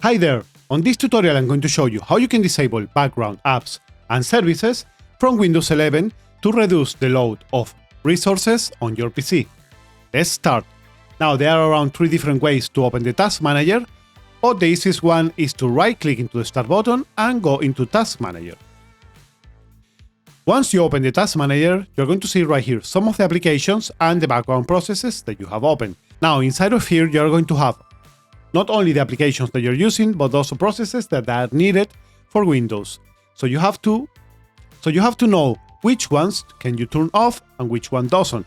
Hi there! On this tutorial I'm going to show you how you can disable background apps and services from Windows 11 to reduce the load of resources on your PC. Let's start. Now there are around 3 different ways to open the Task Manager, but the easiest one is to right-click into the Start button and go into Task Manager. Once you open the Task Manager, you're going to see right here some of the applications and the background processes that you have opened. Now inside of here you're going to have not only the applications that you're using, but also processes that are needed for Windows. So you have to know which ones can you turn off and which one doesn't.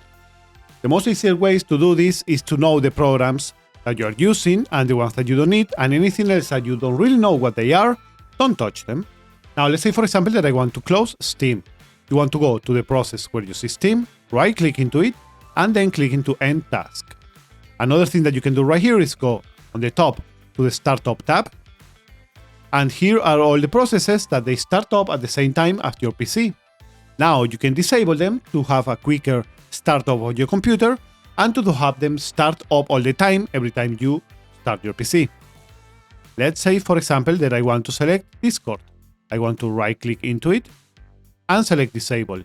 The most easiest ways to do this is to know the programs that you're using and the ones that you don't need, and anything else that you don't really know what they are, don't touch them. Now let's say for example that I want to close Steam. You want to go to the process where you see Steam, right click into it, and then click into End Task. Another thing that you can do right here is go on the top to the Startup tab, and here are all the processes that they start up at the same time as your PC. Now you can disable them to have a quicker startup of your computer and to have them start up all the time every time you start your PC. Let's say for example that I want to select Discord. I want to right click into it and select Disable.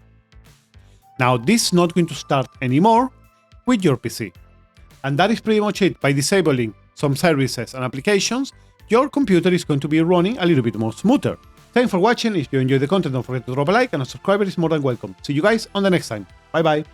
Now this is not going to start anymore with your PC. And that is pretty much it. By disabling some services and applications, your computer is going to be running a little bit more smoother. Thanks for watching. If you enjoyed the content, don't forget to drop a like, and a subscriber is more than welcome. See you guys on the next time. Bye bye.